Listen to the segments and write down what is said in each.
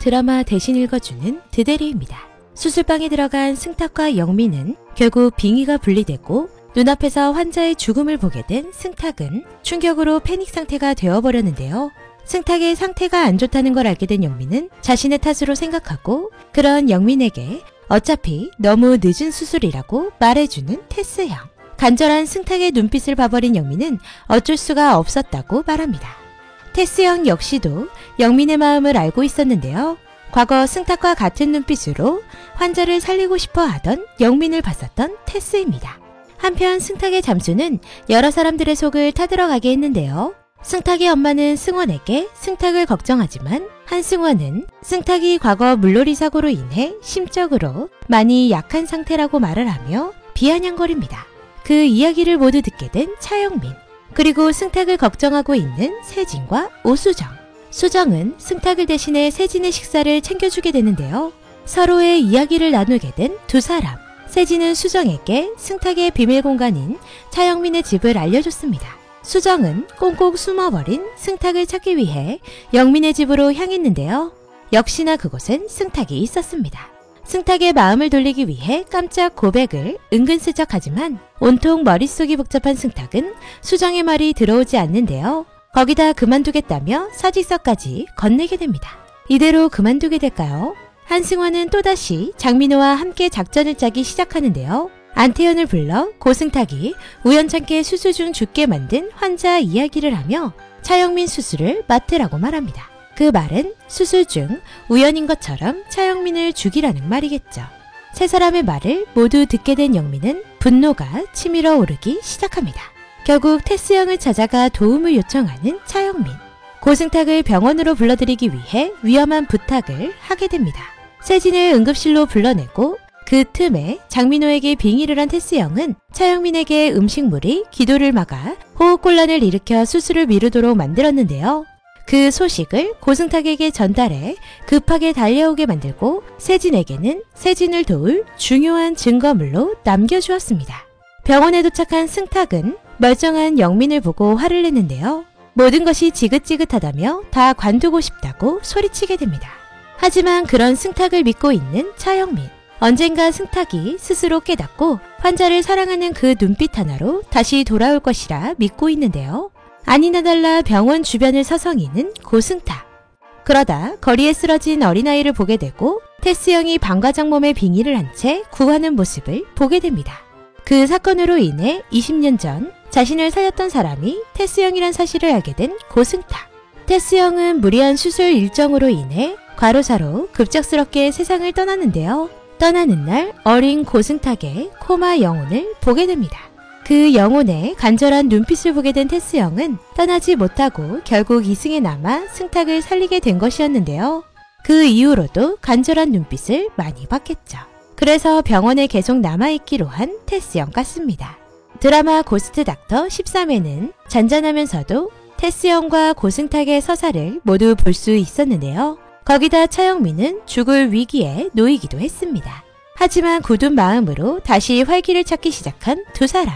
드라마 대신 읽어주는 드대리입니다. 수술방에 들어간 승탁과 영민은 결국 빙의가 분리되고 눈앞에서 환자의 죽음을 보게 된 승탁은 충격으로 패닉 상태가 되어버렸는데요. 승탁의 상태가 안 좋다는 걸 알게 된 영민은 자신의 탓으로 생각하고 그런 영민에게 어차피 너무 늦은 수술이라고 말해주는 테스형. 간절한 승탁의 눈빛을 봐버린 영민은 어쩔 수가 없었다고 말합니다. 테스형 역시도 영민의 마음을 알고 있었는데요. 과거 승탁과 같은 눈빛으로 환자를 살리고 싶어 하던 영민을 봤었던 테스입니다. 한편 승탁의 잠수는 여러 사람들의 속을 타들어가게 했는데요. 승탁의 엄마는 승원에게 승탁을 걱정하지만 한승원은 승탁이 과거 물놀이 사고로 인해 심적으로 많이 약한 상태라고 말을 하며 비아냥거립니다. 그 이야기를 모두 듣게 된 차영민, 그리고 승탁을 걱정하고 있는 세진과 오수정. 수정은 승탁을 대신해 세진의 식사를 챙겨주게 되는데요. 서로의 이야기를 나누게 된 두 사람. 세진은 수정에게 승탁의 비밀 공간인 차영민의 집을 알려줬습니다. 수정은 꽁꽁 숨어버린 승탁을 찾기 위해 영민의 집으로 향했는데요. 역시나 그곳엔 승탁이 있었습니다. 승탁의 마음을 돌리기 위해 깜짝 고백을 은근슬쩍 하지만 온통 머릿속이 복잡한 승탁은 수정의 말이 들어오지 않는데요. 거기다 그만두겠다며 사직서까지 건네게 됩니다. 이대로 그만두게 될까요? 한승원은 또다시 장민호와 함께 작전을 짜기 시작하는데요. 안태현을 불러 고승탁이 우연찮게 수술 중 죽게 만든 환자 이야기를 하며 차영민 수술을 맡으라고 말합니다. 그 말은 수술 중 우연인 것처럼 차영민을 죽이라는 말이겠죠. 세 사람의 말을 모두 듣게 된 영민은 분노가 치밀어 오르기 시작합니다. 결국 테스형을 찾아가 도움을 요청하는 차영민. 고승탁을 병원으로 불러들이기 위해 위험한 부탁을 하게 됩니다. 세진을 응급실로 불러내고 그 틈에 장민호에게 빙의를 한 테스형은 차영민에게 음식물이 기도를 막아 호흡곤란을 일으켜 수술을 미루도록 만들었는데요. 그 소식을 고승탁에게 전달해 급하게 달려오게 만들고 세진에게는 세진을 도울 중요한 증거물로 남겨주었습니다. 병원에 도착한 승탁은 멀쩡한 영민을 보고 화를 내는데요. 모든 것이 지긋지긋하다며 다 관두고 싶다고 소리치게 됩니다. 하지만 그런 승탁을 믿고 있는 차영민. 언젠가 승탁이 스스로 깨닫고 환자를 사랑하는 그 눈빛 하나로 다시 돌아올 것이라 믿고 있는데요. 아니나 달라 병원 주변을 서성이는 고승탁. 그러다 거리에 쓰러진 어린아이를 보게 되고 테스형이 방과장 몸에 빙의를 한 채 구하는 모습을 보게 됩니다. 그 사건으로 인해 20년 전 자신을 살렸던 사람이 테스형이란 사실을 알게 된 고승탁. 테스형은 무리한 수술 일정으로 인해 과로사로 급작스럽게 세상을 떠나는데요. 떠나는 날 어린 고승탁의 코마 영혼을 보게 됩니다. 그 영혼의 간절한 눈빛을 보게 된 테스형은 떠나지 못하고 결국 이승에 남아 승탁을 살리게 된 것이었는데요. 그 이후로도 간절한 눈빛을 많이 받겠죠. 그래서 병원에 계속 남아있기로 한 테스형 같습니다. 드라마 고스트 닥터 13회는 잔잔하면서도 테스형과 고승탁의 서사를 모두 볼 수 있었는데요. 거기다 차영민은 죽을 위기에 놓이기도 했습니다. 하지만 굳은 마음으로 다시 활기를 찾기 시작한 두 사람.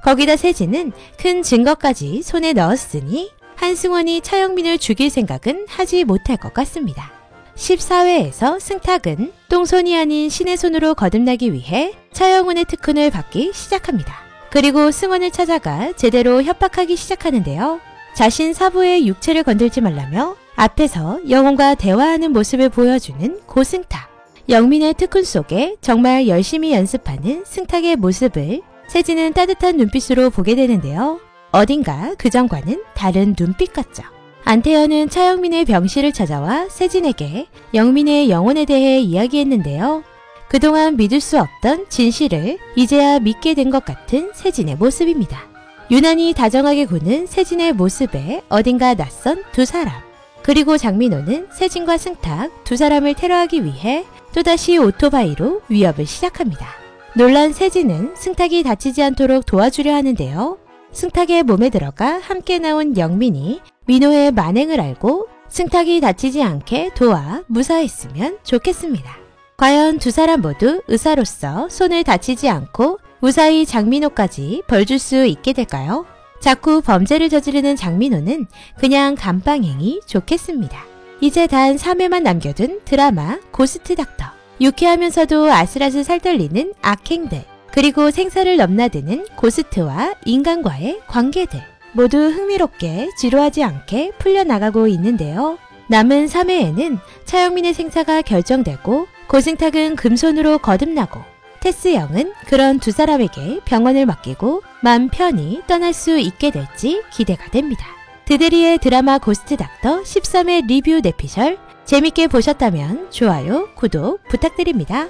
거기다 세진은 큰 증거까지 손에 넣었으니 한승원이 차영민을 죽일 생각은 하지 못할 것 같습니다. 14회에서 승탁은 똥손이 아닌 신의 손으로 거듭나기 위해 차영훈의 특훈을 받기 시작합니다. 그리고 승원을 찾아가 제대로 협박하기 시작하는데요. 자신 사부의 육체를 건들지 말라며 앞에서 영혼과 대화하는 모습을 보여주는 고승탁. 영민의 특훈 속에 정말 열심히 연습하는 승탁의 모습을 세진은 따뜻한 눈빛으로 보게 되는데요. 어딘가 그전과는 다른 눈빛 같죠. 안태현은 차영민의 병실을 찾아와 세진에게 영민의 영혼에 대해 이야기했는데요. 그동안 믿을 수 없던 진실을 이제야 믿게 된 것 같은 세진의 모습입니다. 유난히 다정하게 구는 세진의 모습에 어딘가 낯선 두 사람. 그리고 장민호는 세진과 승탁 두 사람을 테러하기 위해 또다시 오토바이로 위협을 시작합니다. 놀란 세진은 승탁이 다치지 않도록 도와주려 하는데요. 승탁의 몸에 들어가 함께 나온 영민이 민호의 만행을 알고 승탁이 다치지 않게 도와 무사했으면 좋겠습니다. 과연 두 사람 모두 의사로서 손을 다치지 않고 무사히 장민호까지 벌 줄 수 있게 될까요? 자꾸 범죄를 저지르는 장민호는 그냥 감방행이 좋겠습니다. 이제 단 3회만 남겨둔 드라마 고스트 닥터. 유쾌하면서도 아슬아슬 살떨리는 악행들, 그리고 생사를 넘나드는 고스트와 인간과의 관계들 모두 흥미롭게 지루하지 않게 풀려나가고 있는데요. 남은 3회에는 차영민의 생사가 결정되고 고승탁은 금손으로 거듭나고 테스 영은 그런 두 사람에게 병원을 맡기고 맘 편히 떠날 수 있게 될지 기대가 됩니다. 드대리의 드라마 고스트 닥터 13회 리뷰 내피셜 재밌게 보셨다면 좋아요, 구독 부탁드립니다.